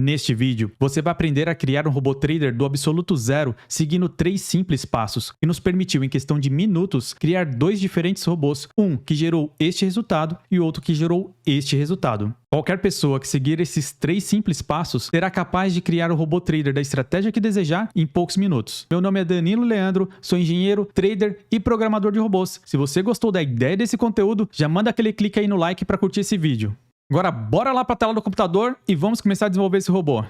Neste vídeo, você vai aprender a criar um robô trader do absoluto zero, seguindo 3 simples passos, que nos permitiu, em questão de minutos, criar 2 diferentes robôs, um que gerou este resultado e outro que gerou este resultado. Qualquer pessoa que seguir esses 3 simples passos será capaz de criar o robô trader da estratégia que desejar em poucos minutos. Meu nome é Danilo Leandro, sou engenheiro, trader e programador de robôs. Se você gostou da ideia desse conteúdo, já manda aquele clique aí no like para curtir esse vídeo. Agora bora lá para a tela do computador e vamos começar a desenvolver esse robô.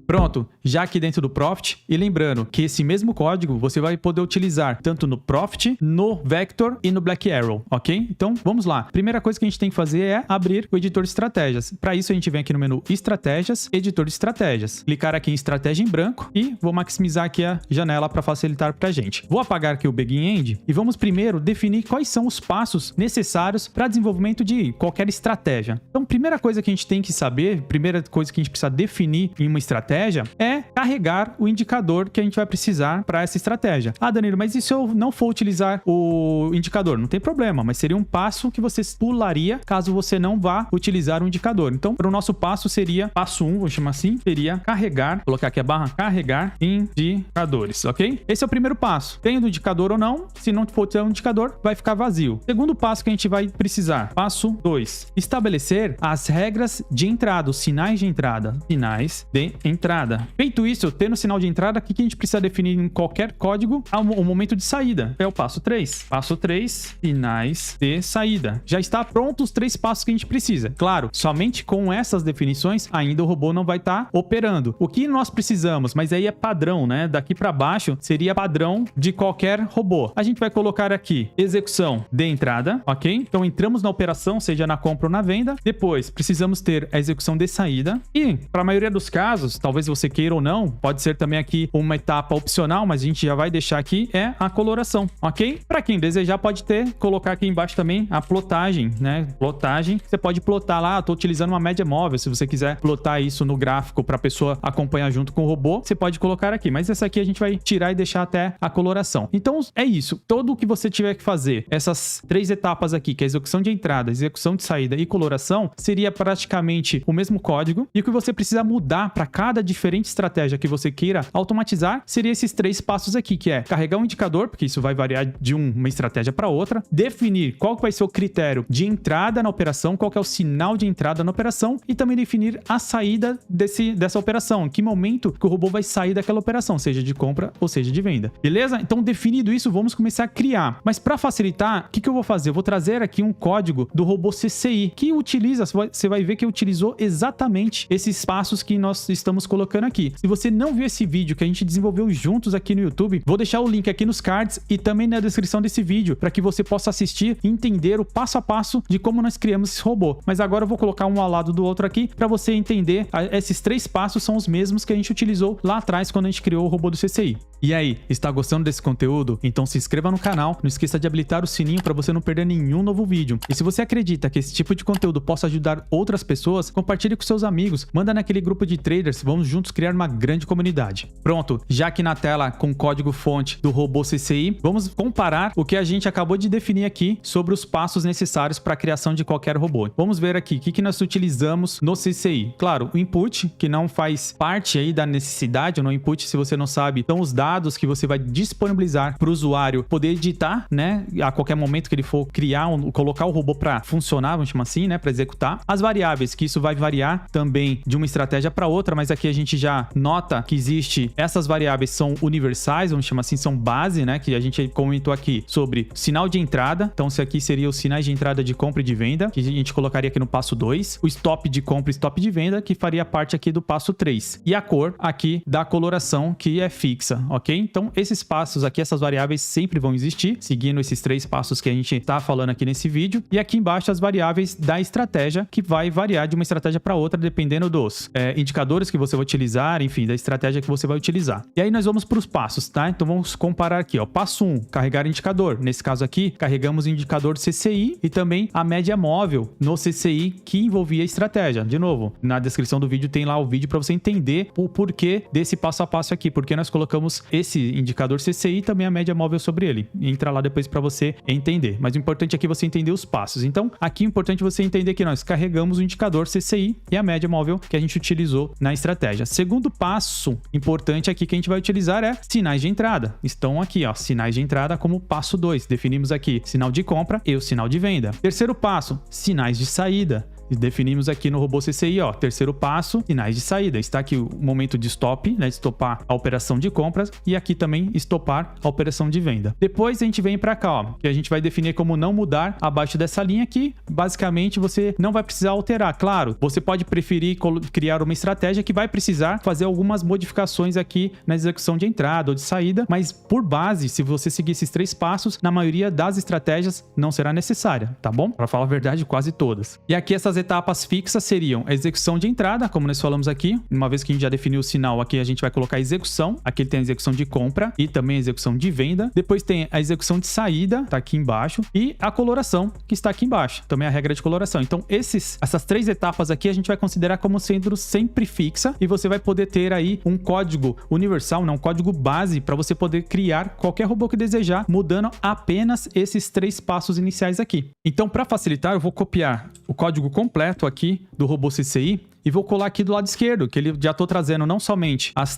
Pronto, já aqui dentro do Profit, e lembrando que esse mesmo código você vai poder utilizar tanto no Profit, no Vector e no Black Arrow, ok? Então vamos lá. Primeira coisa que a gente tem que fazer é abrir o editor de estratégias. Para isso a gente vem aqui no menu Estratégias, Editor de Estratégias. Clicar aqui em Estratégia em branco e vou maximizar aqui a janela para facilitar para a gente. Vou apagar aqui o Begin End e vamos primeiro definir quais são os passos necessários para desenvolvimento de qualquer estratégia. Então, primeira coisa que a gente tem que saber, primeira coisa que a gente precisa definir em uma estratégia é carregar o indicador que a gente vai precisar para essa estratégia. Ah, Danilo, mas e se eu não for utilizar o indicador? Não tem problema, mas seria um passo que você pularia caso você não vá utilizar o indicador. Então, para o nosso passo seria, passo 1, vou chamar assim, seria carregar, colocar aqui a barra, carregar indicadores, ok? Esse é o primeiro passo. Tem o indicador ou não? Se não for ter um indicador, vai ficar vazio. Segundo passo que a gente vai precisar, passo 2, estabelecer as regras de entrada, os sinais de entrada. Sinais de entrada. Feito isso, tendo o sinal de entrada, o que a gente precisa definir em qualquer código? O momento de saída. É o passo 3. Passo 3, sinais de saída. Já está pronto os 3 passos que a gente precisa. Claro, somente com essas definições, ainda o robô não vai estar operando. O que nós precisamos, mas aí é padrão, né? Daqui para baixo seria padrão de qualquer robô. A gente vai colocar aqui execução de entrada, ok? Então entramos na operação, seja na compra ou na venda. Depois, precisamos ter a execução de saída. E, para a maioria dos casos, talvez você queira ou não, pode ser também aqui uma etapa opcional, mas a gente já vai deixar aqui, é a coloração, ok? Para quem desejar, pode colocar aqui embaixo também a plotagem, né? Plotagem, você pode plotar lá, estou utilizando uma média móvel, se você quiser plotar isso no gráfico para a pessoa acompanhar junto com o robô, você pode colocar aqui, mas essa aqui a gente vai tirar e deixar até a coloração. Então, é isso, todo o que você tiver que fazer, essas 3 etapas aqui, que é a execução de entrada, execução de saída e coloração, seria praticamente o mesmo código, e o que você precisa mudar para cada diferente estratégia que você queira automatizar, seria esses 3 passos aqui, que é carregar um indicador, porque isso vai variar de uma estratégia para outra, definir qual vai ser o critério de entrada na operação, qual que é o sinal de entrada na operação, e também definir a saída dessa operação, em que momento que o robô vai sair daquela operação, seja de compra ou seja de venda. Beleza? Então, definido isso, vamos começar a criar. Mas para facilitar, o que eu vou fazer? Eu vou trazer aqui um código do robô CCI, que utiliza, você vai ver que utilizou exatamente esses passos que nós estamos colocando aqui. Se você não viu esse vídeo que a gente desenvolveu juntos aqui no YouTube, vou deixar o link aqui nos cards e também na descrição desse vídeo para que você possa assistir e entender o passo a passo de como nós criamos esse robô. Mas agora eu vou colocar um ao lado do outro aqui para você entender. Esses 3 passos são os mesmos que a gente utilizou lá atrás quando a gente criou o robô do CCI. E aí, está gostando desse conteúdo? Então se inscreva no canal, não esqueça de habilitar o sininho para você não perder nenhum novo vídeo. E se você acredita que esse tipo de conteúdo possa ajudar outras pessoas, compartilhe com seus amigos, manda naquele grupo de traders, vamos juntos criar uma grande comunidade. Pronto, já aqui na tela com o código fonte do robô CCI, vamos comparar o que a gente acabou de definir aqui sobre os passos necessários para a criação de qualquer robô. Vamos ver aqui o que nós utilizamos no CCI. Claro, o input, que não faz parte aí da necessidade, no input, se você não sabe, são os dados que você vai disponibilizar para o usuário poder editar, né? A qualquer momento que ele for criar, colocar o robô para funcionar, vamos chamar assim, né? Para executar. As variáveis, que isso vai variar também de uma estratégia para outra, mas aqui a gente já nota que existe, essas variáveis são universais, vamos chamar assim, são base, né? Que a gente comentou aqui sobre sinal de entrada. Então, esse aqui seria os sinais de entrada de compra e de venda, que a gente colocaria aqui no passo 2. O stop de compra e stop de venda, que faria parte aqui do passo 3. E a cor aqui da coloração, que é fixa, ok? Então, esses passos aqui, essas variáveis sempre vão existir, seguindo esses 3 passos que a gente tá falando aqui nesse vídeo. E aqui embaixo as variáveis da estratégia, que vai variar de uma estratégia para outra, dependendo dos indicadores que você vai utilizar, enfim, da estratégia que você vai utilizar. E aí nós vamos para os passos, tá? Então vamos comparar aqui, ó. Passo 1, carregar indicador. Nesse caso aqui, carregamos o indicador CCI e também a média móvel no CCI que envolvia a estratégia. De novo, na descrição do vídeo tem lá o vídeo para você entender o porquê desse passo a passo aqui, porque nós colocamos esse indicador CCI e também a média móvel sobre ele. Entra lá depois para você entender. Mas o importante aqui é você entender os passos. Então, aqui é importante você entender que nós carregamos o indicador CCI e a média móvel que a gente utilizou na estratégia. Segundo passo importante aqui que a gente vai utilizar é sinais de entrada. Estão aqui, ó, sinais de entrada como passo 2. Definimos aqui sinal de compra e o sinal de venda. Terceiro passo, sinais de saída. Definimos aqui no robô CCI, ó, terceiro passo, sinais de saída. Está aqui o momento de stop, né, de estopar a operação de compras e aqui também estopar a operação de venda. Depois a gente vem para cá, ó, que a gente vai definir como não mudar abaixo dessa linha aqui. Basicamente, você não vai precisar alterar. Claro, você pode preferir criar uma estratégia que vai precisar fazer algumas modificações aqui na execução de entrada ou de saída, mas por base, se você seguir esses 3 passos, na maioria das estratégias não será necessária, tá bom? Para falar a verdade, quase todas. E aqui essas etapas fixas seriam a execução de entrada, como nós falamos aqui. Uma vez que a gente já definiu o sinal, aqui a gente vai colocar a execução. Aqui tem a execução de compra e também a execução de venda. Depois tem a execução de saída, tá aqui embaixo. E a coloração, que está aqui embaixo. Também a regra de coloração. Então, essas 3 etapas aqui a gente vai considerar como sendo sempre fixa e você vai poder ter aí um código universal, um código base para você poder criar qualquer robô que desejar, mudando apenas esses 3 passos iniciais aqui. Então, para facilitar, eu vou copiar o código completo aqui do robô CCI e vou colar aqui do lado esquerdo, que ele já estou trazendo não somente os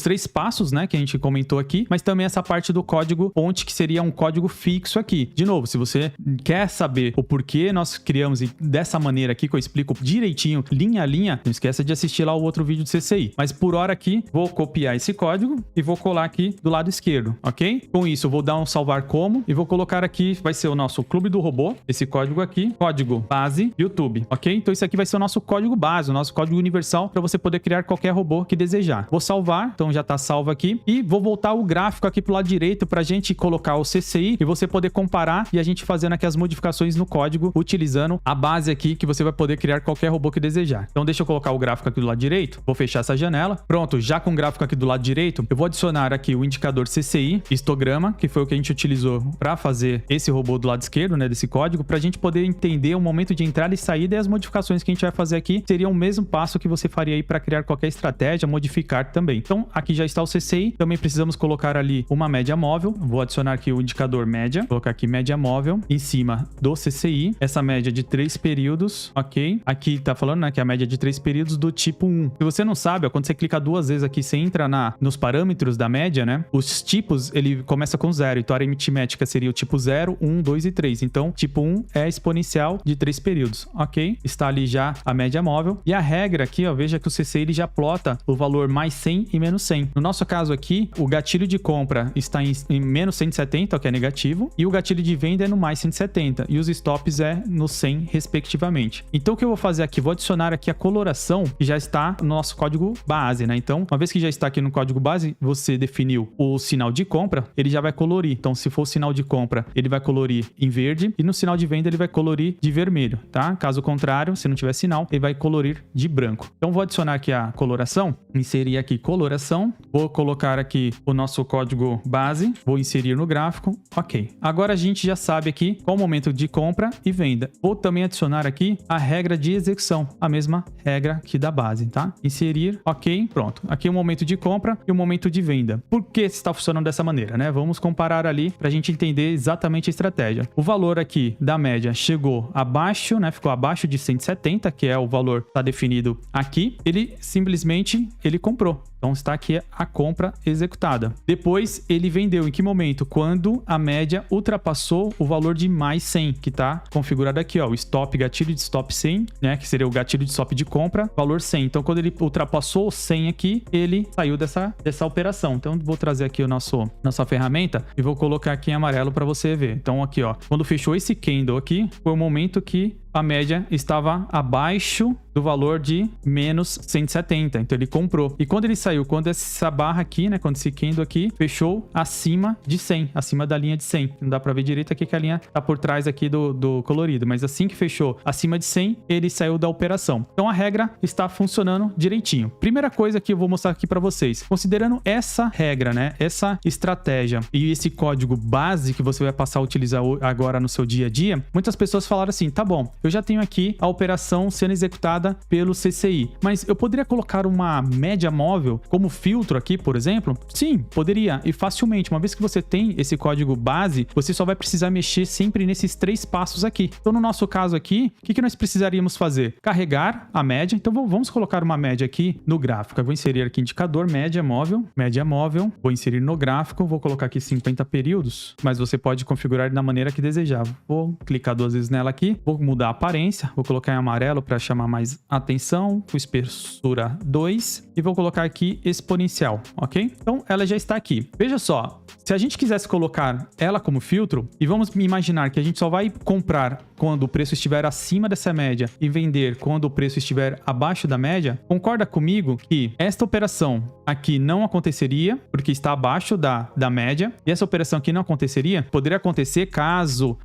3 passos, né, que a gente comentou aqui, mas também essa parte do código ponte, que seria um código fixo aqui. De novo, se você quer saber o porquê nós criamos dessa maneira aqui, que eu explico direitinho, linha a linha, não esqueça de assistir lá o outro vídeo do CCI. Mas por hora aqui, vou copiar esse código e vou colar aqui do lado esquerdo, ok? Com isso, eu vou dar um salvar como e vou colocar aqui, vai ser o nosso clube do robô, esse código aqui, código base YouTube, ok? Então isso aqui vai ser o nosso código base, o nosso código universal para você poder criar qualquer robô que desejar. Vou salvar, então já está salvo aqui e vou voltar o gráfico aqui para o lado direito para a gente colocar o CCI e você poder comparar e a gente fazendo aqui as modificações no código utilizando a base aqui que você vai poder criar qualquer robô que desejar. Então deixa eu colocar o gráfico aqui do lado direito, vou fechar essa janela. Pronto, já com o gráfico aqui do lado direito, eu vou adicionar aqui o indicador CCI, histograma, que foi o que a gente utilizou para fazer esse robô do lado esquerdo, né, desse código, para a gente poder entender o momento de entrada e saída e as modificações que a gente vai fazer aqui seriam o mesmo passo que você faria aí para criar qualquer estratégia, modificar também. Então, aqui já está o CCI, também precisamos colocar ali uma média móvel, vou adicionar aqui o indicador média, vou colocar aqui média móvel em cima do CCI, essa média de 3 períodos, ok? Aqui tá falando, né, que é a média de 3 períodos do tipo 1. Se você não sabe, ó, quando você clica 2 vezes aqui, você entra nos parâmetros da média, né? Os tipos, ele começa com 0, então a aritmética seria o tipo 0, 1, 2 e 3. Então, tipo 1 é exponencial de 3 períodos, ok? Está ali já a média móvel. E a regra aqui, ó, veja que o CCI ele já plota o valor mais 100 e menos 100. No nosso caso aqui, o gatilho de compra está em menos 170, ó, que é negativo, e o gatilho de venda é no mais 170, e os stops é no 100, respectivamente. Então, o que eu vou fazer aqui? Vou adicionar aqui a coloração, que já está no nosso código base, né? Então, uma vez que já está aqui no código base, você definiu o sinal de compra, ele já vai colorir. Então, se for o sinal de compra, ele vai colorir em verde, e no sinal de venda, ele vai colorir de vermelho, tá? Caso contrário, se não tiver sinal, ele vai colorir de branco. Então, vou adicionar aqui a coloração, inserir aqui coloração, vou colocar aqui o nosso código base, vou inserir no gráfico, ok. Agora a gente já sabe aqui qual o momento de compra e venda. Vou também adicionar aqui a regra de execução, a mesma regra aqui da base, tá? Inserir, ok, pronto. Aqui o momento de compra e o momento de venda. Por que está funcionando dessa maneira, né? Vamos comparar ali para a gente entender exatamente a estratégia. O valor aqui da média chegou abaixo, né? Ficou abaixo de 170, que é o valor que está definido aqui. Ele simplesmente comprou. Então está aqui a compra executada. Depois ele vendeu em que momento? Quando a média ultrapassou o valor de mais 100, que está configurado aqui, ó, o stop, gatilho de stop 100, né, que seria o gatilho de stop de compra, valor 100. Então quando ele ultrapassou o 100 aqui, ele saiu dessa operação. Então vou trazer aqui nossa ferramenta e vou colocar aqui em amarelo para você ver. Então aqui, ó, quando fechou esse candle aqui, foi o momento que a média estava abaixo do valor de menos 170, então ele comprou. E quando ele saiu, quando essa barra aqui, né, quando esse candle aqui fechou acima de 100, acima da linha de 100. Não dá para ver direito aqui que a linha tá por trás aqui do colorido, mas assim que fechou acima de 100, ele saiu da operação. Então a regra está funcionando direitinho. Primeira coisa que eu vou mostrar aqui para vocês, considerando essa regra, né, essa estratégia e esse código base que você vai passar a utilizar agora no seu dia a dia, muitas pessoas falaram assim, tá bom, eu já tenho aqui a operação sendo executada afetada pelo CCI. Mas eu poderia colocar uma média móvel como filtro aqui, por exemplo? Sim, poderia, e facilmente. Uma vez que você tem esse código base, você só vai precisar mexer sempre nesses 3 passos aqui. Então, no nosso caso aqui, o que nós precisaríamos fazer? Carregar a média. Então, vamos colocar uma média aqui no gráfico. Eu vou inserir aqui indicador, média móvel, vou inserir no gráfico, vou colocar aqui 50 períodos, mas você pode configurar da maneira que desejar. Vou clicar 2 vezes nela aqui, vou mudar a aparência, vou colocar em amarelo para chamar mais atenção, com espessura 2 e vou colocar aqui exponencial, ok? Então, ela já está aqui. Veja só, se a gente quisesse colocar ela como filtro, e vamos imaginar que a gente só vai comprar quando o preço estiver acima dessa média e vender quando o preço estiver abaixo da média, concorda comigo que esta operação aqui não aconteceria, porque está abaixo da média, e essa operação aqui não aconteceria? Poderia acontecer caso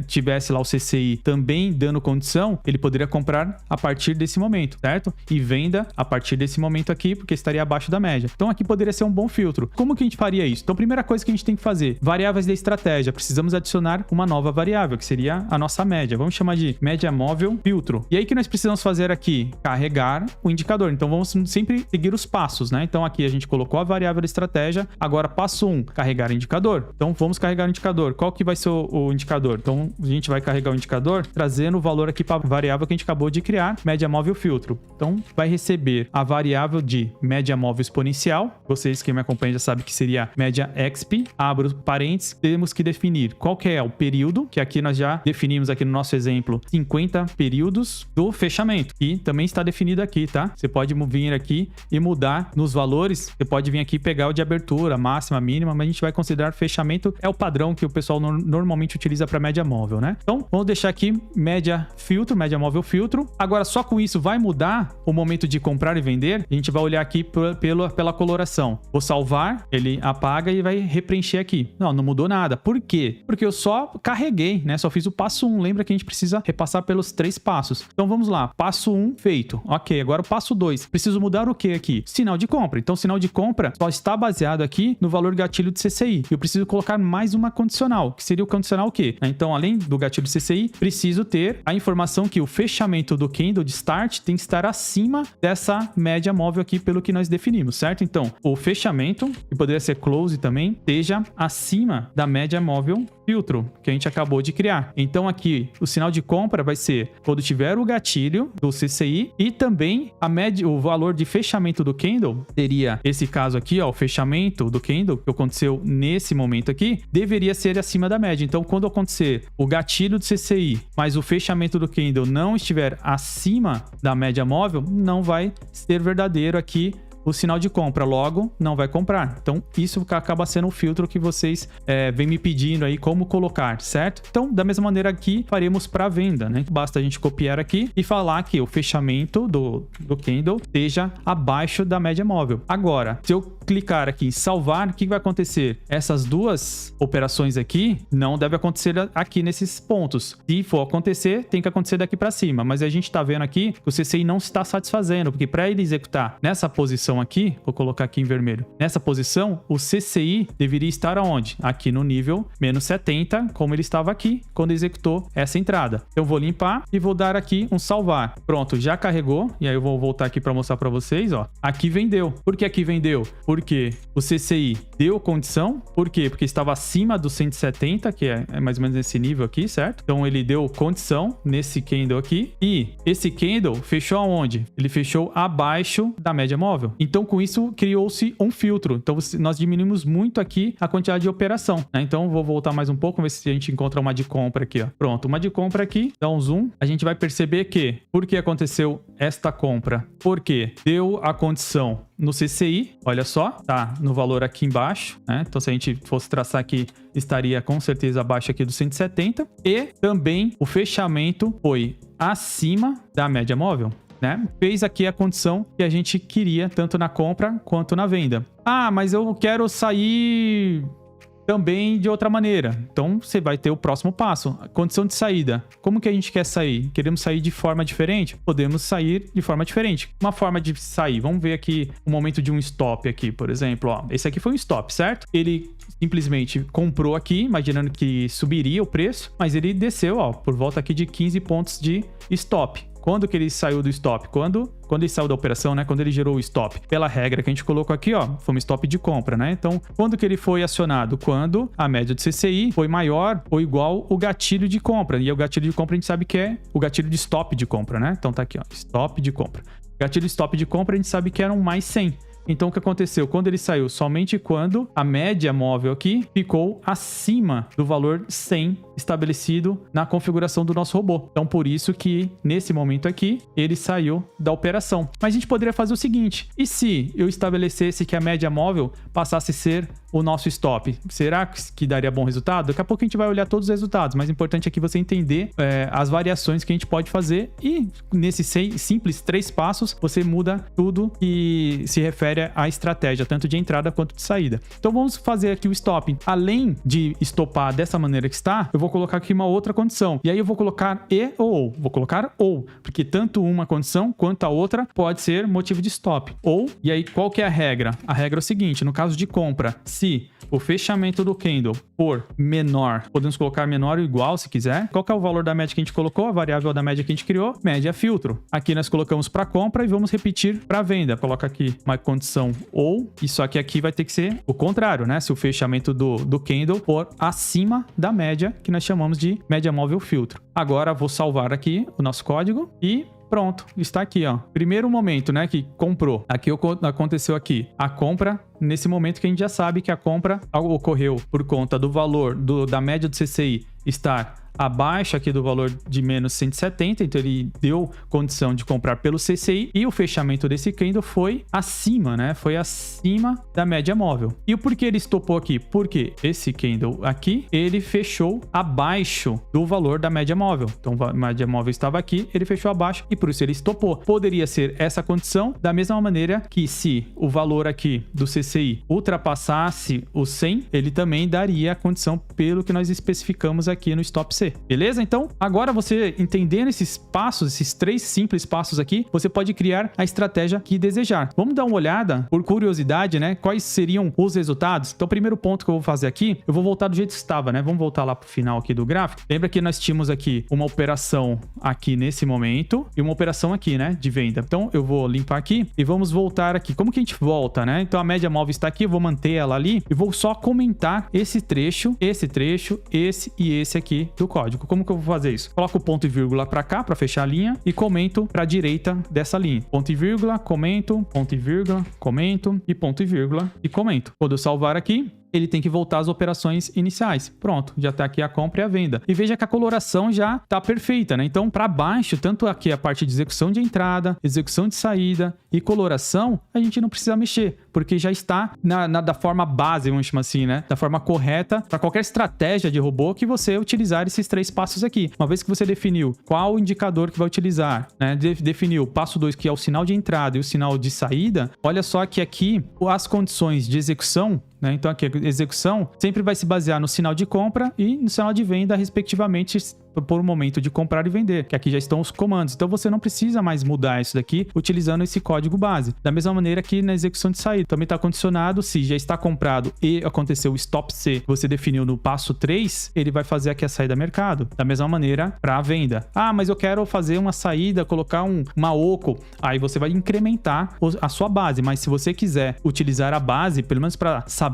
tivesse lá o CCI também dando condição, ele poderia comprar a partir desse momento, certo? E venda a partir desse momento aqui, porque estaria abaixo da média. Então aqui poderia ser um bom filtro. Como que a gente faria isso? Então, primeira coisa que a gente tem que fazer, variáveis da estratégia. Precisamos adicionar uma nova variável, que seria a nossa média. Vamos chamar de média móvel filtro. E aí, o que nós precisamos fazer aqui? Carregar o indicador. Então, vamos sempre seguir os passos, né? Então, aqui a gente colocou a variável da estratégia. Agora, passo 1, carregar o indicador. Então, vamos carregar o indicador. Qual que vai ser o indicador? Então, a gente vai carregar o indicador trazendo o valor aqui para a variável que a gente acabou de criar, média móvel filtro. Então, vai receber a variável de média móvel exponencial. Vocês que me acompanham já sabem que seria média exp. Abro parênteses, temos que definir qual que é o período, que aqui nós já definimos aqui no nosso exemplo, 50 períodos do fechamento, que também está definido aqui, tá? Você pode vir aqui e mudar nos valores, você pode vir aqui e pegar o de abertura, máxima, mínima, mas a gente vai considerar fechamento, é o padrão que o pessoal normalmente utiliza para média móvel, né? Então, vamos deixar aqui média filtro, média móvel filtro. Agora, só com isso vai mudar o momento de comprar e vender? A gente vai olhar aqui pela coloração. Vou salvar, ele apaga e vai preencher aqui. Não mudou nada. Por quê? Porque eu só carreguei, né? Só fiz o passo 1. Lembra que a gente precisa repassar pelos 3 passos. Então vamos lá. Passo 1 feito. Ok, agora o passo 2. Preciso mudar o que aqui? Sinal de compra. Então, sinal de compra só está baseado aqui no valor gatilho de CCI. Eu preciso colocar mais uma condicional, que seria o condicional o quê? Então, além do gatilho de CCI, preciso ter a informação que o fechamento do candle de start tem que estar acima dessa média móvel aqui, pelo que nós definimos, certo? Então, o fechamento, que poderia ser close também, esteja acima da média móvel filtro que a gente acabou de criar. Então aqui o sinal de compra vai ser quando tiver o gatilho do CCI e também a média, o valor de fechamento do candle teria esse caso aqui, ó, o fechamento do candle que aconteceu nesse momento aqui, deveria ser acima da média. Então quando acontecer o gatilho do CCI, mas o fechamento do candle não estiver acima da média móvel, não vai ser verdadeiro aqui o sinal de compra, logo não vai comprar. Então isso acaba sendo um filtro que vocês vêm me pedindo aí como colocar, certo? Então da mesma maneira aqui faremos para venda, né? Basta a gente copiar aqui e falar que o fechamento do candle esteja abaixo da média móvel. Agora, se eu clicar aqui em salvar, o que vai acontecer? Essas duas operações aqui não deve acontecer aqui nesses pontos. Se for acontecer, tem que acontecer daqui para cima, mas a gente está vendo aqui que o CCI não está satisfazendo, porque para ele executar nessa posição aqui, vou colocar aqui em vermelho, nessa posição, o CCI deveria estar aonde? Aqui no nível menos 70, como ele estava aqui, quando executou essa entrada. Eu vou limpar e vou dar aqui um salvar. Pronto, já carregou, e aí eu vou voltar aqui para mostrar para vocês, ó. Aqui vendeu. Por que aqui vendeu? Porque o CCI deu condição. Por quê? Porque estava acima do 170, que é mais ou menos nesse nível aqui, certo? Então ele deu condição nesse candle aqui, e esse candle fechou aonde? Ele fechou abaixo da média móvel. Então, com isso, criou-se um filtro. Então, nós diminuímos muito aqui a quantidade de operação, né? Então, vou voltar mais um pouco, ver se a gente encontra uma de compra aqui, ó. Pronto, uma de compra aqui, dá um zoom. A gente vai perceber que, por que aconteceu esta compra? Porque deu a condição no CCI, olha só, tá no valor aqui embaixo, né? Então, se a gente fosse traçar aqui, estaria com certeza abaixo aqui do 170. E também o fechamento foi acima da média móvel, né? Fez aqui a condição que a gente queria, tanto na compra quanto na venda. Ah, mas eu quero sair também de outra maneira. Então, você vai ter o próximo passo. A condição de saída. Como que a gente quer sair? Queremos sair de forma diferente? Podemos sair de forma diferente. Uma forma de sair. Vamos ver aqui o momento de um stop aqui, por exemplo. Ó, esse aqui foi um stop, certo? Ele simplesmente comprou aqui, imaginando que subiria o preço, mas ele desceu, ó, por volta aqui de 15 pontos de stop. Quando que ele saiu do stop? Quando ele saiu da operação, né? Quando ele gerou o stop. Pela regra que a gente colocou aqui, ó, foi um stop de compra, né? Então, quando que ele foi acionado? Quando a média do CCI foi maior ou igual o gatilho de compra. E o gatilho de compra a gente sabe que é o gatilho de stop de compra, né? Então tá aqui, ó, stop de compra. Gatilho stop de compra a gente sabe que era um mais 100. Então, o que aconteceu? Quando ele saiu? Somente quando a média móvel aqui ficou acima do valor 100 estabelecido na configuração do nosso robô. Então, por isso que, nesse momento aqui, ele saiu da operação. Mas a gente poderia fazer o seguinte: e se eu estabelecesse que a média móvel passasse a ser o nosso stop? Será que daria bom resultado? Daqui a pouco a gente vai olhar todos os resultados, mas o importante aqui é você entender as variações que a gente pode fazer e, nesses simples 3 passos, você muda tudo que se refere à estratégia, tanto de entrada quanto de saída. Então vamos fazer aqui o stop. Além de estopar dessa maneira que está, eu vou colocar aqui uma outra condição. E aí eu vou colocar e ou. Vou colocar ou, porque tanto uma condição quanto a outra pode ser motivo de stop. Ou, e aí qual que é a regra? A regra é o seguinte: no caso de compra, se o fechamento do candle for menor, podemos colocar menor ou igual se quiser. Qual que é o valor da média que a gente colocou? A variável da média que a gente criou, média filtro. Aqui nós colocamos para compra e vamos repetir para venda. Coloca aqui uma condição ou, e só que aqui vai ter que ser o contrário, né? Se o fechamento do candle for acima da média, que nós chamamos de média móvel filtro. Agora vou salvar aqui o nosso código e pronto, está aqui, ó. Primeiro momento, né, que comprou. Aqui aconteceu aqui a compra. Nesse momento que a gente já sabe que a compra ocorreu por conta do valor da média do CCI estar abaixo aqui do valor de menos 170, então ele deu condição de comprar pelo CCI e o fechamento desse candle foi acima, né? Foi acima da média móvel. E o porquê ele estopou aqui? Porque esse candle aqui, ele fechou abaixo do valor da média móvel. Então a média móvel estava aqui, ele fechou abaixo e por isso ele estopou. Poderia ser essa condição da mesma maneira que se o valor aqui do CCI ultrapassasse o 100, ele também daria a condição pelo que nós especificamos aqui no stop C. Beleza? Então, agora você entendendo esses passos, esses 3 simples passos aqui, você pode criar a estratégia que desejar. Vamos dar uma olhada, por curiosidade, né? Quais seriam os resultados? Então, o primeiro ponto que eu vou fazer aqui, eu vou voltar do jeito que estava, né? Vamos voltar lá para o final aqui do gráfico. Lembra que nós tínhamos aqui uma operação aqui nesse momento e uma operação aqui, né? De venda. Então, eu vou limpar aqui e vamos voltar aqui. Como que a gente volta, né? Então, a média móvel está aqui, eu vou manter ela ali e vou só comentar esse trecho, esse e esse aqui do código. Como que eu vou fazer isso? Coloco o ponto e vírgula para cá, para fechar a linha, e comento para a direita dessa linha. Ponto e vírgula, comento, ponto e vírgula, comento, e ponto e vírgula, e comento. Quando eu salvar aqui, ele tem que voltar às operações iniciais. Pronto, já está aqui a compra e a venda. E veja que a coloração já está perfeita, né? Então, para baixo, tanto aqui a parte de execução de entrada, execução de saída e coloração, a gente não precisa mexer, porque já está da forma base, vamos chamar assim, né? Da forma correta para qualquer estratégia de robô que você utilizar esses 3 passos aqui. Uma vez que você definiu qual indicador que vai utilizar, né? Definiu o passo 2, que é o sinal de entrada e o sinal de saída, olha só que aqui as condições de execução, né? Então aqui a execução sempre vai se basear no sinal de compra e no sinal de venda, respectivamente, por um momento de comprar e vender, que aqui já estão os comandos. Então você não precisa mais mudar isso daqui utilizando esse código base. Da mesma maneira que na execução de saída, também está condicionado se já está comprado e aconteceu o stop C, você definiu no passo 3, ele vai fazer aqui a saída a mercado. Da mesma maneira para a venda. Ah, mas eu quero fazer uma saída, colocar uma OCO. Aí você vai incrementar a sua base, mas se você quiser utilizar a base, pelo menos para saber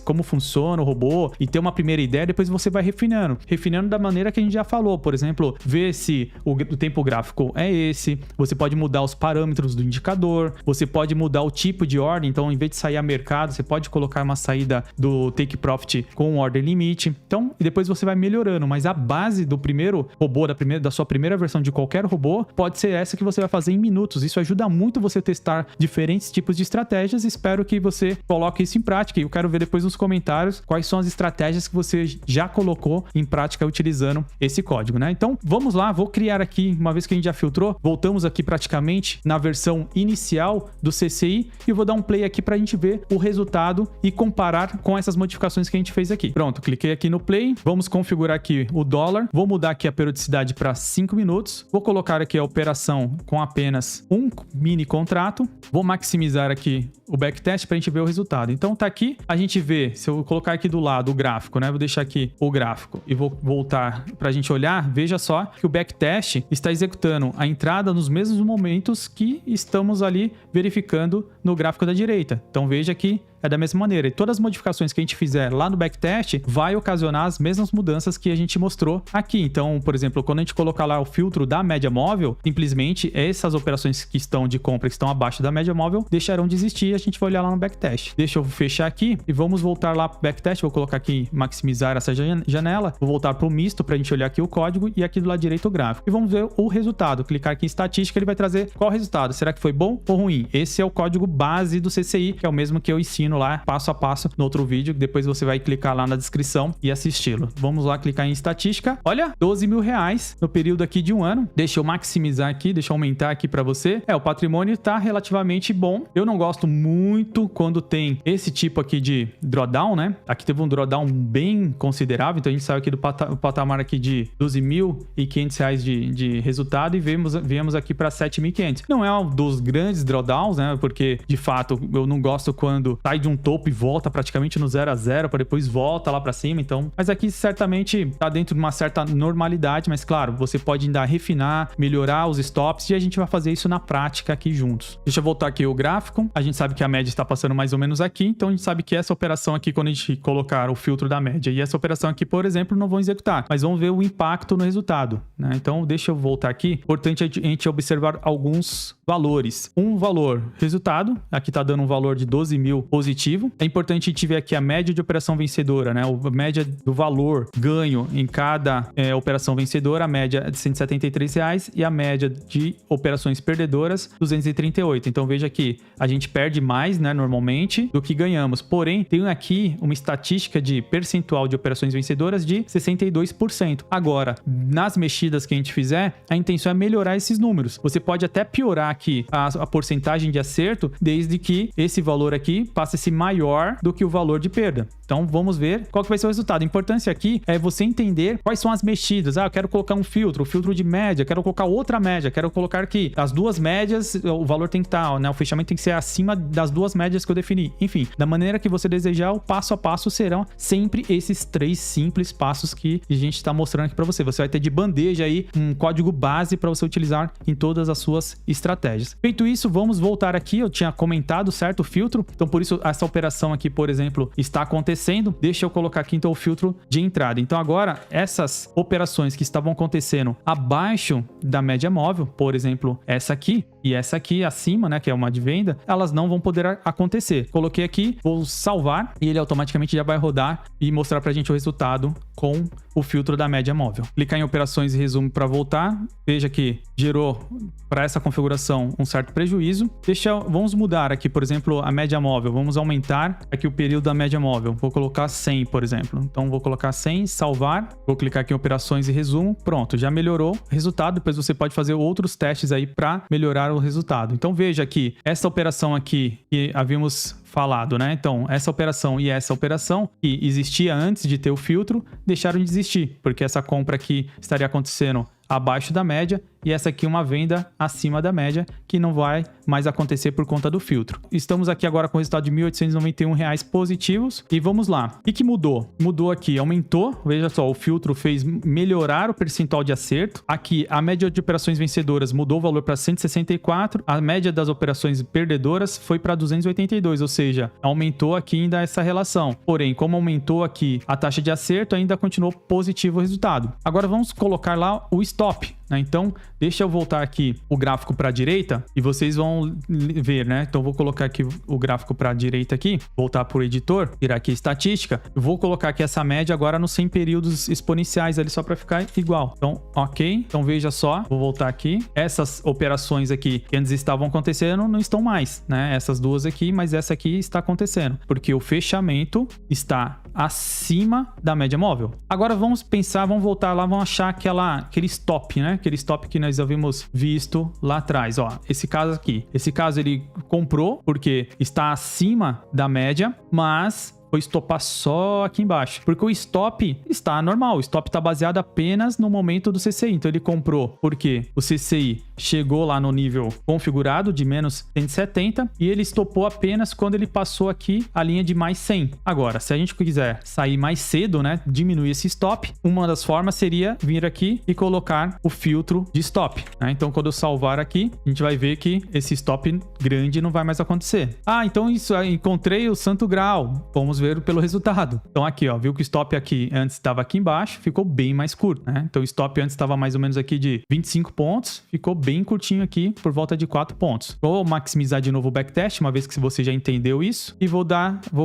como funciona o robô e ter uma primeira ideia, depois você vai refinando da maneira que a gente já falou. Por exemplo, ver se o tempo gráfico é esse, você pode mudar os parâmetros do indicador, você pode mudar o tipo de ordem, então em vez de sair a mercado, você pode colocar uma saída do take profit com order limite. Então, e depois você vai melhorando, mas a base do primeiro robô, da sua primeira versão de qualquer robô, pode ser essa que você vai fazer em minutos. Isso ajuda muito você testar diferentes tipos de estratégias. Espero que você coloque isso em prática e eu quero ver depois nos comentários quais são as estratégias que você já colocou em prática utilizando esse código, né? Então, vamos lá, vou criar aqui, uma vez que a gente já filtrou, voltamos aqui praticamente na versão inicial do CCI e vou dar um play aqui pra gente ver o resultado e comparar com essas modificações que a gente fez aqui. Pronto, cliquei aqui no play, vamos configurar aqui o dólar, vou mudar aqui a periodicidade para 5 minutos, vou colocar aqui a operação com apenas um mini contrato, vou maximizar aqui o backtest pra gente ver o resultado. Então tá aqui, a gente vê, se eu colocar aqui do lado o gráfico, né? Vou deixar aqui o gráfico e vou voltar pra gente olhar, veja só que o backtest está executando a entrada nos mesmos momentos que estamos ali verificando no gráfico da direita. Então veja que é da mesma maneira. E todas as modificações que a gente fizer lá no backtest vai ocasionar as mesmas mudanças que a gente mostrou aqui. Então, por exemplo, quando a gente colocar lá o filtro da média móvel, simplesmente essas operações que estão de compra, que estão abaixo da média móvel, deixarão de existir e a gente vai olhar lá no backtest. Deixa eu fechar aqui e vamos voltar lá para o backtest. Vou colocar aqui maximizar essa janela. Vou voltar para o misto para a gente olhar aqui o código e aqui do lado direito o gráfico. E vamos ver o resultado. Clicar aqui em estatística, ele vai trazer qual o resultado. Será que foi bom ou ruim? Esse é o código base do CCI, que é o mesmo que eu ensino lá passo a passo no outro vídeo, que depois você vai clicar lá na descrição e assisti-lo. Vamos lá clicar em estatística. Olha, 12 mil reais no período aqui de um ano. Deixa eu maximizar aqui, deixa eu aumentar aqui para você. O patrimônio tá relativamente bom. Eu não gosto muito quando tem esse tipo aqui de drawdown, né? Aqui teve um drawdown bem considerável, então a gente saiu aqui do patamar aqui de 12.500 reais de resultado e viemos aqui para 7.500. Não é um dos grandes drawdowns, né? Porque de fato eu não gosto quando sai de um topo e volta praticamente no 0 a 0 para depois volta lá para cima, então, mas aqui certamente tá dentro de uma certa normalidade, mas claro, você pode ainda refinar, melhorar os stops e a gente vai fazer isso na prática aqui juntos. Deixa eu voltar aqui o gráfico. A gente sabe que a média está passando mais ou menos aqui, então a gente sabe que essa operação aqui, quando a gente colocar o filtro da média e essa operação aqui, por exemplo, não vão executar, mas vamos ver o impacto no resultado, né? Então, deixa eu voltar aqui. Importante a gente observar alguns valores. Um valor resultado, aqui tá dando um valor de 12 mil positivo. É importante a gente ver aqui a média de operação vencedora, né? A média do valor ganho em cada operação vencedora, a média é de R$173 e a média de operações perdedoras, 238. Então veja que a gente perde mais, né, normalmente, do que ganhamos. Porém, tem aqui uma estatística de percentual de operações vencedoras de 62%. Agora, nas mexidas que a gente fizer, a intenção é melhorar esses números. Você pode até piorar aqui a porcentagem de acerto, desde que esse valor aqui passe a ser maior do que o valor de perda. Então vamos ver qual que vai ser o resultado. A importância aqui é você entender quais são as mexidas. Eu quero colocar um filtro, o filtro de média, quero colocar outra média, quero colocar aqui as duas médias, o valor tem que estar, né? O fechamento tem que ser acima das duas médias que eu defini. Enfim, da maneira que você desejar, o passo a passo serão sempre esses 3 simples passos que a gente está mostrando aqui para você. Você vai ter de bandeja aí um código base para você utilizar em todas as suas estratégias. Feito isso, vamos voltar aqui. Eu tinha comentado, certo, o filtro. Então por isso essa operação aqui, por exemplo, está acontecendo. Deixa eu colocar aqui então o filtro de entrada. Então agora essas operações que estavam acontecendo abaixo da média móvel, por exemplo, essa aqui e essa aqui acima, né, que é uma de venda, elas não vão poder acontecer. Coloquei aqui, vou salvar e ele automaticamente já vai rodar e mostrar pra gente o resultado com o filtro da média móvel. Clicar em operações e resumo para voltar. Veja que gerou para essa configuração um certo prejuízo. Vamos mudar aqui, por exemplo, a média móvel. Vamos aumentar aqui o período da média móvel. Vou colocar 100, por exemplo. Então vou colocar 100, salvar. Vou clicar aqui em operações e resumo. Pronto, já melhorou o resultado. Depois você pode fazer outros testes aí para melhorar o resultado. Então veja que essa operação aqui que havíamos falado, né? Então, essa operação e essa operação que existia antes de ter o filtro, deixaram de existir, porque essa compra aqui estaria acontecendo abaixo da média e essa aqui uma venda acima da média que não vai mais acontecer por conta do filtro. Estamos aqui agora com o resultado de R$ 1.891 positivos e vamos lá. O que mudou? Mudou aqui, aumentou. Veja só, o filtro fez melhorar o percentual de acerto. Aqui, a média de operações vencedoras mudou o valor para 164. A média das operações perdedoras foi para 282, ou seja, aumentou aqui ainda essa relação. Porém, como aumentou aqui a taxa de acerto, ainda continuou positivo o resultado. Agora vamos colocar lá o stop, né? Então, deixa eu voltar aqui o gráfico para a direita e vocês vão ver, né? Então, vou colocar aqui o gráfico para a direita aqui, voltar para o editor, virar aqui estatística. Eu vou colocar aqui essa média agora nos 100 períodos exponenciais ali só para ficar igual. Então, ok. Então, veja só, vou voltar aqui. Essas operações aqui que antes estavam acontecendo não estão mais, né? Essas duas aqui, mas essa aqui está acontecendo, porque o fechamento está acima da média móvel. Agora vamos pensar, vamos voltar lá, vamos achar aquele stop, né? Aquele stop que nós havíamos visto lá atrás, ó. Esse caso aqui. Esse caso ele comprou porque está acima da média, mas foi estopar só aqui embaixo, porque o stop está normal, o stop está baseado apenas no momento do CCI, então ele comprou porque o CCI chegou lá no nível configurado de menos 170 e ele estopou apenas quando ele passou aqui a linha de mais 100. Agora, se a gente quiser sair mais cedo, né, diminuir esse stop, uma das formas seria vir aqui e colocar o filtro de stop, né? Então, quando eu salvar aqui, a gente vai ver que esse stop grande não vai mais acontecer. Ah, então isso, encontrei o santo grau. Vamos ver pelo resultado. Então aqui, ó, viu que o stop aqui antes estava aqui embaixo, ficou bem mais curto, né? Então o stop antes estava mais ou menos aqui de 25 pontos, ficou bem curtinho aqui, por volta de 4 pontos. Vou maximizar de novo o backtest, uma vez que você já entendeu isso, e vou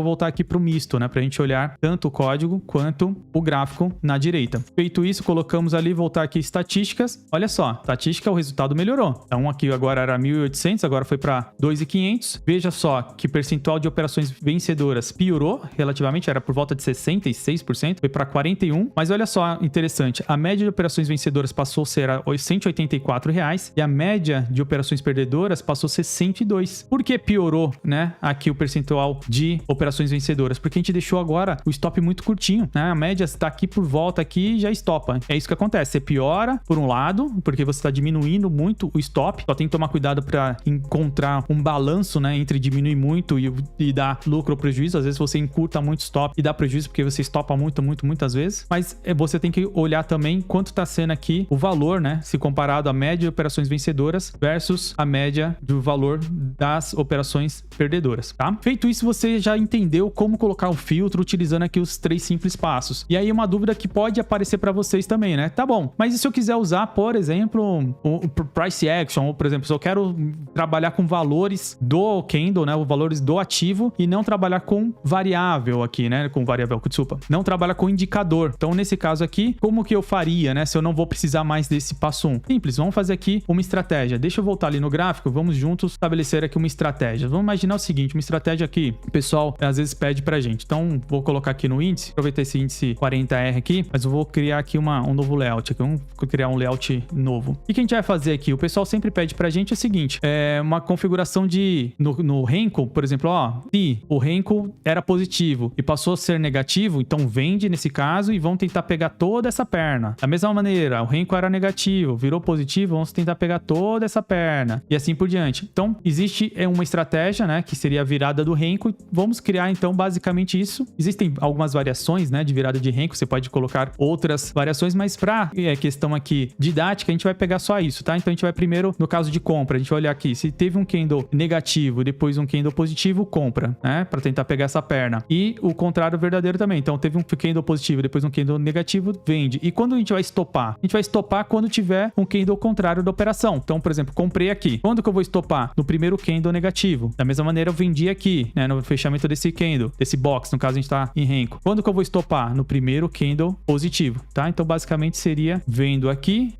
voltar aqui para o misto, né? Para a gente olhar tanto o código quanto o gráfico na direita. Feito isso, colocamos ali, voltar aqui estatísticas. Olha só, estatística, o resultado melhorou. Então aqui agora era 1.800, agora foi para 2.500. Veja só que o percentual de operações vencedoras piorou relativamente, era por volta de 66%, foi para 41%. Mas olha só, interessante, a média de operações vencedoras passou a ser R$ 184 e a média de operações perdedoras passou a ser 102. Por que piorou, né, aqui o percentual de operações vencedoras? Porque a gente deixou agora o stop muito curtinho, né? A média está aqui por volta aqui e já estopa. É isso que acontece, você piora por um lado, porque você está diminuindo muito o stop, só tem que tomar cuidado para encontrar um balanço, né, entre diminuir muito e dar lucro ou prejuízo. Às vezes você encurta muito stop e dá prejuízo porque você estopa muitas vezes, mas você tem que olhar também quanto está sendo aqui o valor, né, se comparado a média de operações vencedoras versus a média do valor das operações perdedoras, tá? Feito isso, você já entendeu como colocar um filtro utilizando aqui os 3 simples passos. E aí uma dúvida que pode aparecer para vocês também, né? Tá bom, mas e se eu quiser usar, por exemplo, o price action, ou por exemplo, se eu quero trabalhar com valores do candle, né, os valores do ativo e não trabalhar com variável aqui, né, com variável, desculpa, não trabalhar com indicador. Então, nesse caso aqui, como que eu faria, né, se eu não vou precisar mais desse passo 1? Simples, vamos fazer aqui uma estratégia. Deixa eu voltar ali no gráfico, vamos juntos estabelecer aqui uma estratégia. Vamos imaginar o seguinte, uma estratégia aqui, o pessoal às vezes pede pra gente. Então, vou colocar aqui no índice, aproveitar esse índice 40R aqui, mas eu vou criar aqui um novo layout aqui, vamos criar um layout novo. E o que a gente vai fazer aqui? O pessoal sempre pede pra gente o seguinte, uma configuração de, no Renko, por exemplo, ó, se o Renko era positivo e passou a ser negativo, então vende nesse caso e vão tentar pegar toda essa perna. Da mesma maneira, o Renko era negativo, virou positivo, vamos tentar pegar toda essa perna e assim por diante. Então, existe uma estratégia, né, que seria a virada do Renko. Vamos criar, então, basicamente isso. Existem algumas variações, né, de virada de Renko, você pode colocar outras variações, mas para questão aqui didática, a gente vai pegar só isso, tá? Então, a gente vai primeiro, no caso de compra, a gente vai olhar aqui, se teve um candle negativo, depois um candle positivo, compra, né, para tentar pegar essa perna. E o contrário verdadeiro também. Então, teve um candle positivo, depois um candle negativo, vende. E quando a gente vai estopar? A gente vai estopar quando tiver um candle contrário da operação. Então, por exemplo, comprei aqui. Quando que eu vou estopar? No primeiro candle negativo. Da mesma maneira, eu vendi aqui, né, no fechamento desse candle, desse box, no caso a gente tá em Renko. Quando que eu vou estopar? No primeiro candle positivo, tá? Então, basicamente seria vendo aqui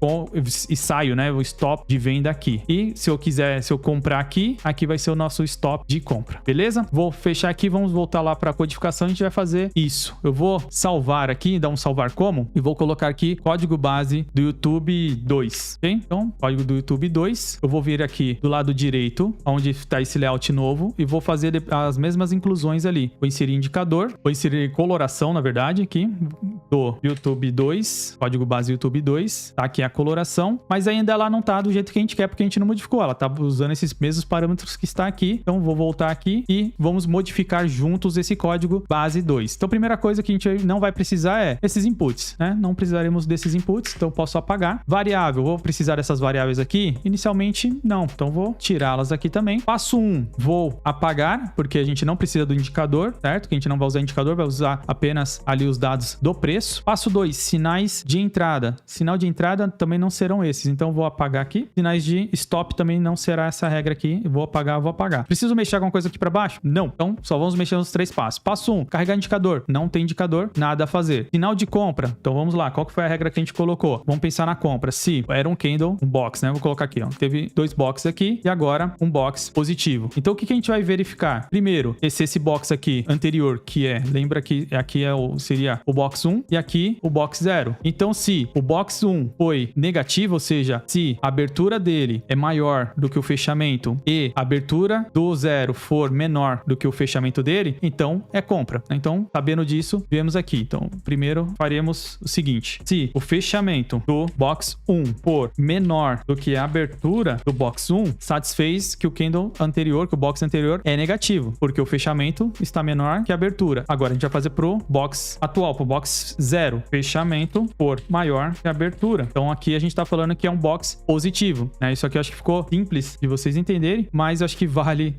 e saio, né, o stop de venda aqui. E se eu comprar aqui, aqui vai ser o nosso stop de compra, beleza? Vou fechar aqui, vamos voltar lá para a codificação, a gente vai fazer isso. Eu vou salvar aqui, dar um salvar como, e vou colocar aqui código base do YouTube 2, ok? Então, código do YouTube 2, eu vou vir aqui do lado direito, onde está esse layout novo, e vou fazer as mesmas inclusões ali. Vou inserir indicador, vou inserir coloração, na verdade, aqui, do YouTube 2, código base YouTube 2, tá aqui a coloração, mas ainda ela não tá do jeito que a gente quer, porque a gente não modificou, ela tá usando esses mesmos parâmetros que está aqui. Então, vou voltar aqui e vamos modificar juntos esse código base 2. Então, a primeira coisa que a gente não vai precisar é esses inputs, né? Não precisaremos desses inputs, então posso apagar. Variável, vou precisar dessas variáveis aqui? Inicialmente, não. Então, vou tirá-las aqui também. Passo 1, vou apagar, porque a gente não precisa do indicador, certo? Que a gente não vai usar indicador, vai usar apenas ali os dados do preço. Passo 2, sinais de entrada. Sinal de entrada também não serão esses, então vou apagar aqui. Sinais de stop também não será essa regra aqui. Eu vou apagar, vou apagar. Preciso mexer alguma coisa aqui para baixo? Não. Então, só vamos mexer nos 3 passos. Passo 1, carregar indicador. Não tem indicador, nada a fazer. Sinal de compra. Então, vamos lá. Qual que foi a regra que a gente colocou? Vamos pensar na compra. Se era um candle, um box, né? Vou colocar aqui, ó. Teve 2 boxes aqui e agora um box positivo. Então, o que a gente vai verificar? Primeiro, esse box aqui anterior, que lembra que aqui seria o box 1 e aqui o box 0. Então, se o box 1 foi negativo, ou seja, se a abertura dele é maior do que o fechamento e a abertura do 0 for menor do que o fechamento dele, então Então, é compra. Então, sabendo disso, viemos aqui. Então, primeiro faremos o seguinte. Se o fechamento do box 1 for menor do que a abertura do box 1, satisfez que o candle anterior, que o box anterior é negativo, porque o fechamento está menor que a abertura. Agora, a gente vai fazer pro box atual, pro box 0. Fechamento for maior que a abertura. Então, aqui a gente tá falando que é um box positivo, né? Isso aqui eu acho que ficou simples de vocês entenderem, mas eu acho que vale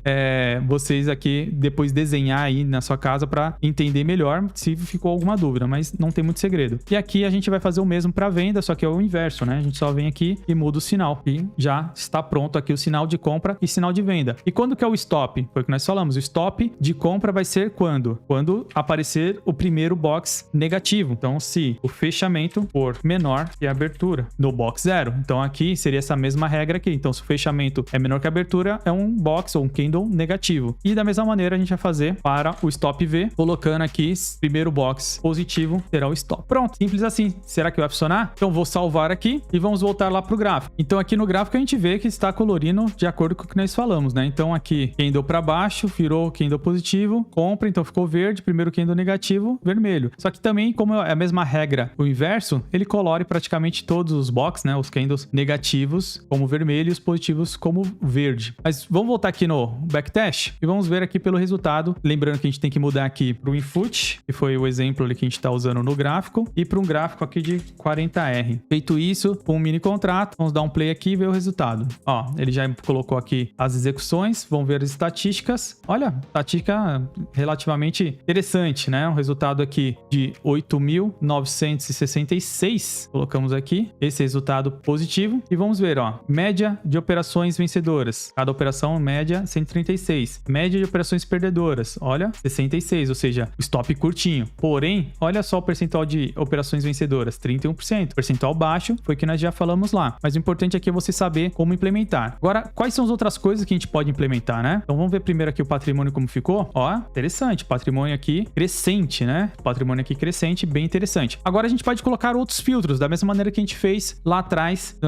vocês aqui depois desenhar aí na sua casa para entender melhor se ficou alguma dúvida, mas não tem muito segredo. E aqui a gente vai fazer o mesmo para venda, só que é o inverso, né? A gente só vem aqui e muda o sinal e já está pronto aqui o sinal de compra e sinal de venda. E quando que é o stop? Foi o que nós falamos. O stop de compra vai ser quando? Quando aparecer o primeiro box negativo. Então, se o fechamento for menor que a abertura no box 0. Então, aqui seria essa mesma regra aqui. Então, se o fechamento é menor que a abertura, é um box ou um candle negativo. E da mesma maneira, a gente vai fazer para o stop V, colocando aqui primeiro box positivo, será o stop. Pronto, simples assim. Será que vai funcionar? Então, vou salvar aqui e vamos voltar lá para o gráfico. Então, aqui no gráfico, a gente vê que está colorindo de acordo com o que nós falamos, né? Então, aqui, candle para baixo, virou candle positivo, compra, então ficou verde, primeiro candle negativo, vermelho. Só que também, como é a mesma regra, o inverso, ele colore praticamente todos os boxes, né? Os candles negativos como vermelho e os positivos como verde. Mas vamos voltar aqui no backtest e vamos ver aqui pelo resultado. Lembrando que a gente tem que mudar aqui para o input, que foi o exemplo ali que a gente está usando no gráfico, e para um gráfico aqui de 40R. Feito isso, com um mini contrato, vamos dar um play aqui e ver o resultado. Ó, ele já colocou aqui as execuções, vamos ver as estatísticas. Olha, estatística relativamente interessante, né? Um resultado aqui de 8.966. Colocamos aqui esse resultado positivo e vamos ver, ó, média de operações vencedoras. Cada operação média 136. Média de operações perdedoras, olha, 66, ou seja, stop curtinho. Porém, olha só o percentual de operações vencedoras, 31%. Percentual baixo, foi o que nós já falamos lá. Mas o importante aqui é você saber como implementar. Agora, quais são as outras coisas que a gente pode implementar, né? Então vamos ver primeiro aqui o patrimônio como ficou. Ó, interessante, patrimônio aqui crescente, né? Patrimônio aqui crescente, bem interessante. Agora a gente pode colocar outros filtros, da mesma maneira que a gente fez lá atrás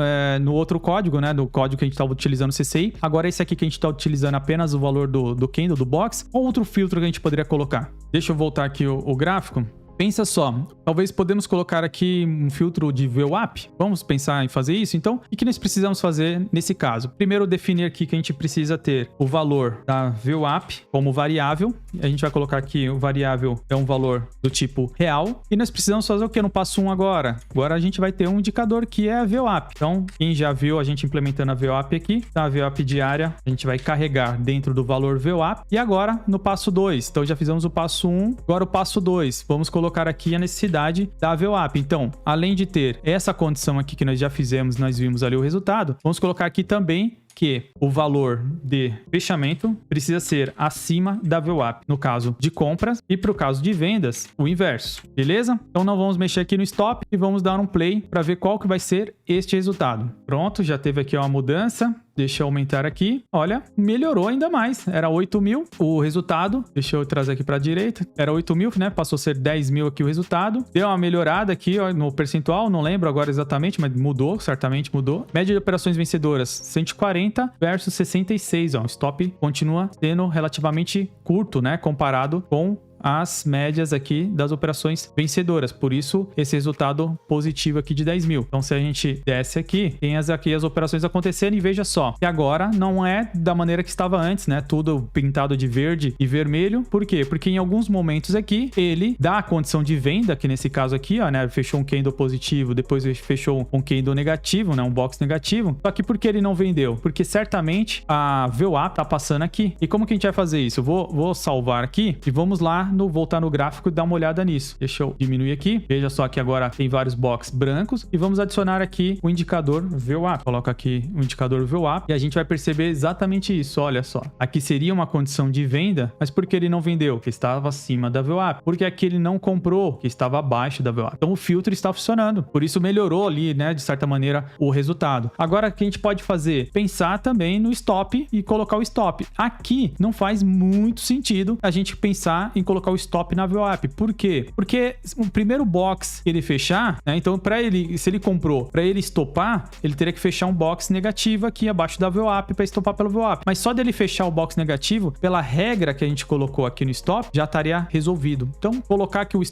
no outro código, né? Do código que a gente estava utilizando no CCI. Agora esse aqui que a gente está utilizando apenas o valor do candle, do box. Qual outro filtro que a gente poderia colocar? Deixa eu voltar aqui o gráfico. Pensa só, talvez podemos colocar aqui um filtro de VWAP. Vamos pensar em fazer isso? Então, o que nós precisamos fazer nesse caso? Primeiro, definir aqui que a gente precisa ter o valor da VWAP como variável. A gente vai colocar aqui o variável é um valor do tipo real. E nós precisamos fazer o que no passo 1 agora? Agora a gente vai ter um indicador que é a VWAP. Então, quem já viu a gente implementando a VWAP aqui, tá? A VWAP diária, a gente vai carregar dentro do valor VWAP. E agora, no passo 2. Então, já fizemos o passo 1, agora o passo 2. Vamos colocar aqui a necessidade da VWAP. Então, além de ter essa condição aqui que nós já fizemos, nós vimos ali o resultado, vamos colocar aqui também que o valor de fechamento precisa ser acima da VWAP, no caso de compras, e para o caso de vendas, o inverso, beleza? Então, não vamos mexer aqui no stop e vamos dar um play para ver qual que vai ser este resultado. Pronto, já teve aqui uma mudança. Deixa eu aumentar aqui. Olha, melhorou ainda mais. Era 8.000 o resultado. Deixa eu trazer aqui para a direita. Era 8.000, né? Passou a ser 10.000 aqui o resultado. Deu uma melhorada aqui ó, no percentual. Não lembro agora exatamente, mas mudou. Certamente mudou. Média de operações vencedoras, 140 versus 66. Ó. O stop continua sendo relativamente curto, né? Comparado com as médias aqui das operações vencedoras. Por isso, esse resultado positivo aqui de 10.000. Então, se a gente desce aqui, tem aqui as operações acontecendo e veja só, que agora não é da maneira que estava antes, né? Tudo pintado de verde e vermelho. Por quê? Porque em alguns momentos aqui, ele dá a condição de venda, que nesse caso aqui, ó, né? Fechou um candle positivo, depois fechou um candle negativo, né? Um box negativo. Só que por que ele não vendeu? Porque certamente a VWAP tá passando aqui. E como que a gente vai fazer isso? Eu vou salvar aqui e vamos lá voltar no gráfico e dar uma olhada nisso. Deixa eu diminuir aqui. Veja só que agora tem vários boxes brancos e vamos adicionar aqui o indicador VWAP. Coloca aqui o indicador VWAP e a gente vai perceber exatamente isso. Olha só. Aqui seria uma condição de venda, mas por que ele não vendeu? Porque estava acima da VWAP. Porque aqui ele não comprou, que estava abaixo da VWAP. Então o filtro está funcionando. Por isso melhorou ali, né, de certa maneira, o resultado. Agora o que a gente pode fazer? Pensar também no stop e colocar o stop. Aqui não faz muito sentido a gente pensar em colocar colocar o stop na VWAP. Por quê? Porque o primeiro box que ele fechar, né? Então, para ele, se ele comprou, para ele estopar, ele teria que fechar um box negativo aqui abaixo da VWAP para estopar pelo VWAP. Mas só dele fechar o box negativo, pela regra que a gente colocou aqui no stop, já estaria resolvido. Então, colocar aqui o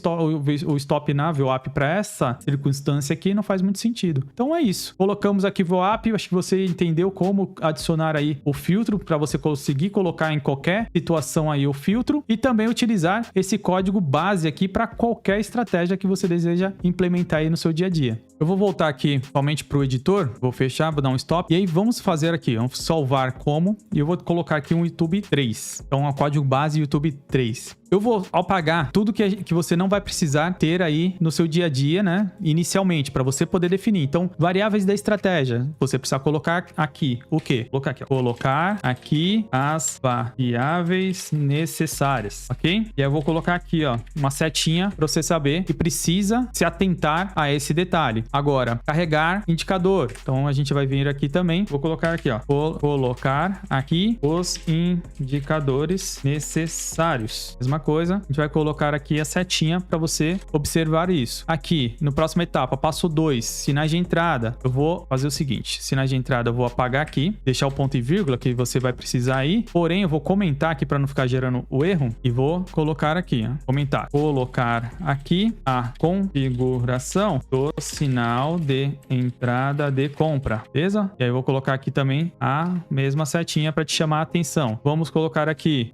stop na VWAP para essa circunstância aqui não faz muito sentido. Então é isso. Colocamos aqui VWAP, acho que você entendeu como adicionar aí o filtro para você conseguir colocar em qualquer situação aí o filtro e também utilizar esse código base aqui para qualquer estratégia que você deseja implementar aí no seu dia a dia. Eu vou voltar aqui somente para o editor, vou fechar, vou dar um stop e aí vamos fazer aqui, vamos salvar como e eu vou colocar aqui um YouTube 3. Então, o código base YouTube 3. Eu vou apagar tudo que você não vai precisar ter aí no seu dia a dia, né? Inicialmente, para você poder definir. Então, variáveis da estratégia. Você precisa colocar aqui o quê? Colocar aqui, ó. Colocar aqui as variáveis necessárias, ok? E aí eu vou colocar aqui, ó, uma setinha para você saber que precisa se atentar a esse detalhe. Agora, carregar indicador. Então, a gente vai vir aqui também. Vou colocar aqui, ó. Vou colocar aqui os indicadores necessários. Mesma coisa, a gente vai colocar aqui a setinha para você observar isso. Aqui, no próxima etapa, passo 2, sinais de entrada. Eu vou fazer o seguinte, sinais de entrada eu vou apagar aqui, deixar o ponto e vírgula que você vai precisar aí, porém eu vou comentar aqui para não ficar gerando o erro e vou colocar aqui, ó, comentar. Colocar aqui a configuração do sinal de entrada de compra, beleza? E aí eu vou colocar aqui também a mesma setinha para te chamar a atenção. Vamos colocar aqui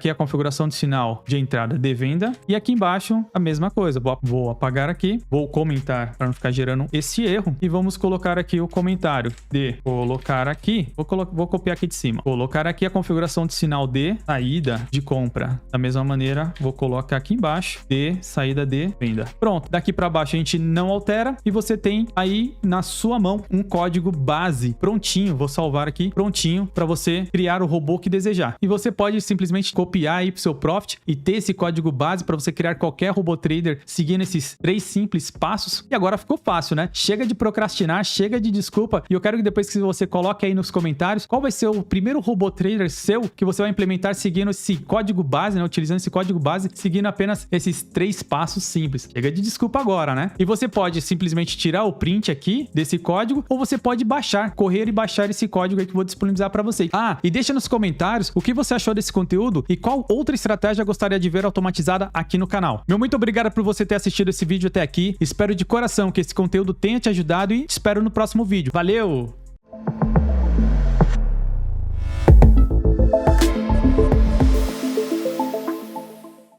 a configuração de sinal de entrada de venda e aqui embaixo a mesma coisa. Vou apagar aqui, vou comentar para não ficar gerando esse erro e vamos colocar aqui o comentário de colocar aqui, vou copiar aqui de cima, colocar aqui a configuração de sinal de saída de compra. Da mesma maneira, vou colocar aqui embaixo de saída de venda. Pronto, daqui para baixo a gente não altera e você tem aí na sua mão um código base prontinho, vou salvar aqui, prontinho para você criar o robô que desejar. E você pode simplesmente copiar aí para o seu Profit e ter esse código base para você criar qualquer robô trader seguindo esses 3 simples passos. E agora ficou fácil, né? Chega de procrastinar, chega de desculpa. E eu quero que depois que você coloque aí nos comentários qual vai ser o primeiro robô trader seu que você vai implementar seguindo esse código base, né? Utilizando esse código base, seguindo apenas esses 3 passos simples. Chega de desculpa agora, né? E você pode simplesmente tirar o print aqui desse código ou você pode baixar, correr e baixar esse código aí que eu vou disponibilizar para você. Ah, e deixa nos comentários o que você achou desse conteúdo e qual outra estratégia gostaria de ver automatizada aqui no canal. Meu muito obrigado por você ter assistido esse vídeo até aqui. Espero de coração que esse conteúdo tenha te ajudado e te espero no próximo vídeo. Valeu!